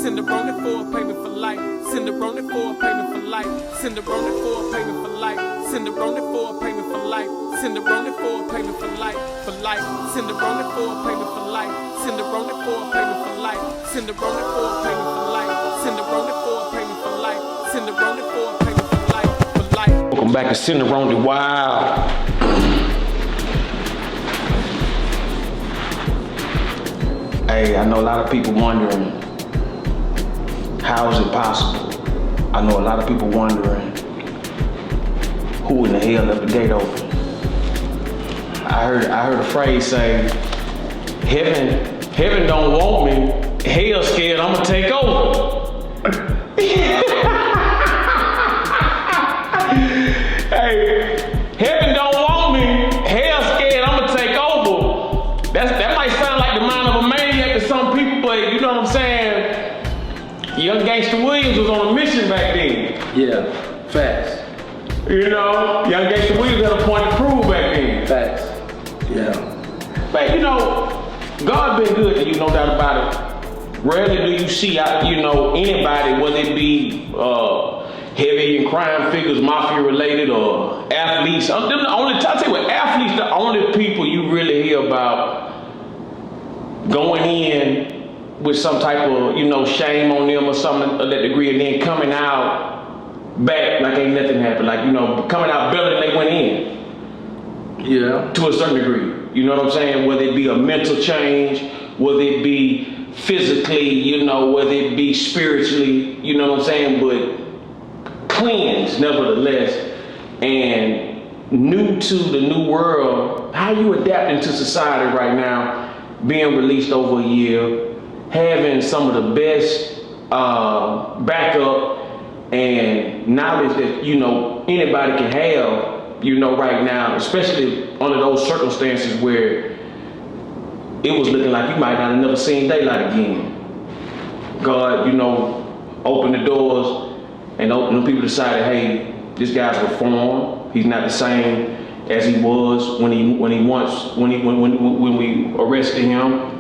SendaRoni for a payment for life. SendaRoni for a payment for life. SendaRoni for a payment for life. SendaRoni for a payment for life. SendaRoni for a payment for life. For life. SendaRoni for a payment for life. SendaRoni for a payment for life. SendaRoni for a payment for life. SendaRoni for a payment for life. SendaRoni for a payment for life. For life. Welcome back to SendaRoni. Wow. Hey, I know a lot of people wondering, how is it possible? I know a lot of people wondering, who in the hell left the gate open? I heard a phrase say, heaven don't want me, hell scared I'ma take over. Hey, heaven don't want me, hell scared I'ma take over. That might sound like the mind of a maniac to some people, but you know what I'm saying? Young Gangsta Williams was on a mission back then. Yeah, facts. You know, young Gangsta Williams had a point to prove back then. Facts. Yeah. But you know, God been good to you, no doubt about it. Rarely do you see, you know, anybody, whether it be heavy in crime figures, mafia related, or athletes. I'll tell you what, athletes, the only people you really hear about going in with some type of, you know, shame on them or something of that degree, and then coming out back like ain't nothing happened. Like, you know, coming out better than they went in. Yeah. To a certain degree. You know what I'm saying? Whether it be a mental change, whether it be physically, you know, whether it be spiritually, you know what I'm saying? But cleansed nevertheless, and new to the new world. How you adapting to society right now, being released over a year, having some of the best backup and knowledge that, you know, anybody can have, you know, right now, especially under those circumstances where it was looking like you might not have never seen daylight again. God, you know, opened the doors, and the people decided, hey, this guy's reformed. He's not the same as he was when we arrested him.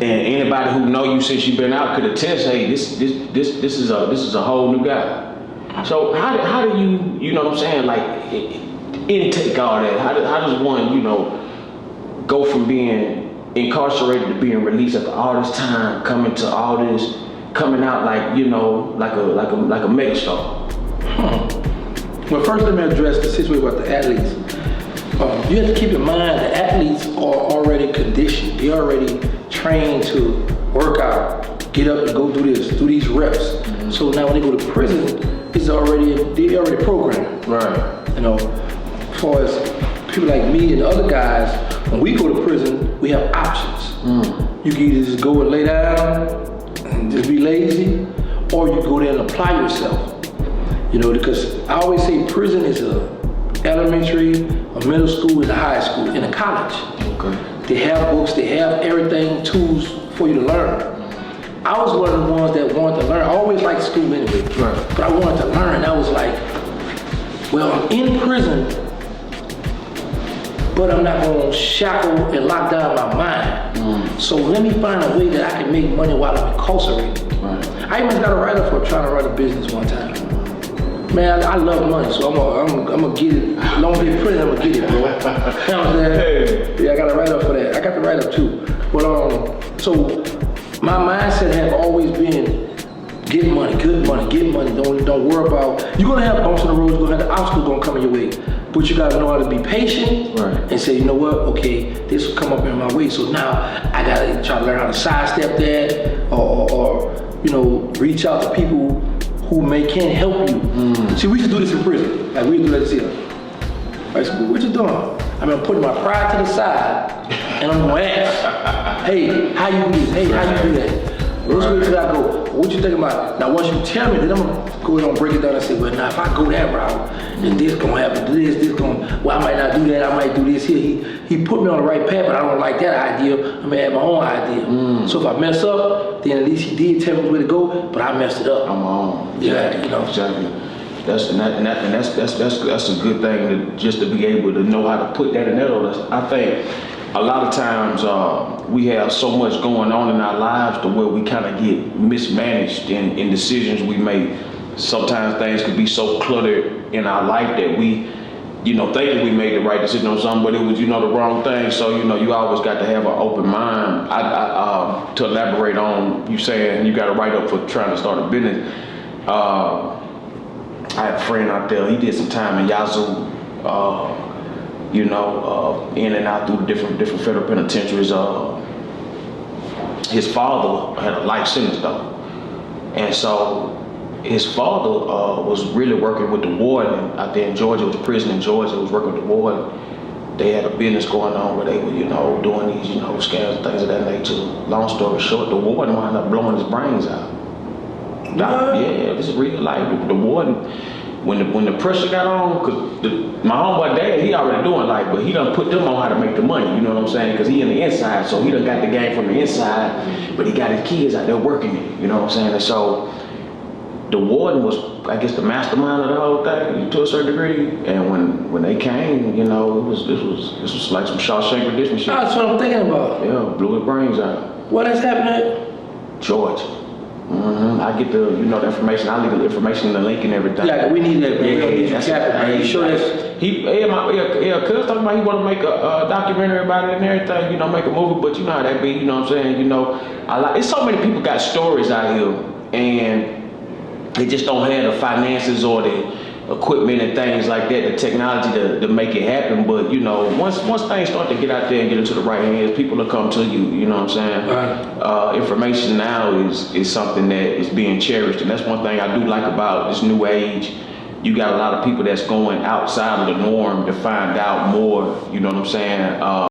And anybody who know you since you've been out could attest, hey, this is a whole new guy. So how do you know what I'm saying, like intake all that? How does one, you know, go from being incarcerated to being released after all this time, coming to all this, coming out like, you know, like a megastar? Well, first let me address the situation about the athletes. You have to keep in mind the athletes are already conditioned. They're already trained to work out, get up and go do this, do these reps. Mm-hmm. So now when they go to prison, they're already programmed. Right. You know, as far as people like me and other guys, when we go to prison, we have options. Mm. You can either just go and lay down and just be lazy, or you go there and apply yourself. You know, because I always say prison is a elementary, a middle school, and a high school, and a college. Okay. They have books, they have everything, tools for you to learn. I was one of the ones that wanted to learn. I always liked school anyway, right. But I wanted to learn. I was like, well, I'm in prison, but I'm not going to shackle and lock down my mind. Mm. So let me find a way that I can make money while I'm incarcerated. Right. I even got a write-up for trying to run a business one time. Man, I love money, so I'm gonna get it. Long as they print, I'm gonna get it, bro. You know what I'm saying? Hey. Yeah, I got a write-up for that. I got the write-up too. But so my mindset has always been get money, good money, get money. Don't worry about. You're gonna have bumps in the road. You're gonna have the obstacles gonna come in your way, but you gotta know how to be patient, right, and say, you know what? Okay, this will come up in my way. So now I gotta try to learn how to sidestep that, or you know, reach out to people who can help you. Mm. See, we used to do this in prison. Like we used to do this here. Right, so what you doing? I mean, I'm putting my pride to the side, and I'm gonna ask, hey, how you do this? Hey, how you do that? Which way should I go? What you think about? Now, once you tell me, then I'm gonna go ahead and break it down and say, well, now if I go that route, then this gonna happen, this gonna, well, I might not do that, I might do this here. He put me on the right path, but I don't like that idea. I'm gonna have my own idea. Mm. So if I mess up, then at least he did tell me where to go, but I messed it up. I'm on. Yeah, you know. Exactly. That's a good thing just to be able to know how to put that in there. I think a lot of times we have so much going on in our lives to where we kind of get mismanaged in decisions we make. Sometimes things could be so cluttered in our life that we, thinking we made the right decision on something, but it was, the wrong thing. So, you always got to have an open mind. To elaborate on you saying you got to write up for trying to start a business. I had a friend out there, he did some time in Yazoo, in and out through different federal penitentiaries. His father had a life sentence though. And so his father was really working with the warden out there in Georgia. It was a prison in Georgia. He was working with the warden. They had a business going on where they were, doing these, scams and things of that nature. Long story short, the warden wound up blowing his brains out. Yeah, this is real life. The warden, when the pressure got on, cause my homeboy dad, he already doing life, but he done put them on how to make the money. You know what I'm saying? Cause he in the inside, so he done got the game from the inside, but he got his kids out there working it. You know what I'm saying? And so the warden was, I guess, the mastermind of the whole thing to a certain degree. And when they came, this was like some Shawshank Redemption shit. That's what I'm thinking about. Yeah, blew his brains out. What has happened? Georgia. I get the, the information. I leave the information, the link and everything. Yeah, we need that. Yeah, Are you sure that's? Cuz talking about he want to make a documentary about it and everything. Make a movie, but you know how that be. You know what I'm saying? It's so many people got stories out here, and they just don't have the finances or the equipment and things like that, the technology to make it happen. But once things start to get out there and get into the right hands, people will come to you. You know what I'm saying? Right. Information now is something that is being cherished, and that's one thing I do like about this new age. You got a lot of people that's going outside of the norm to find out more. You know what I'm saying?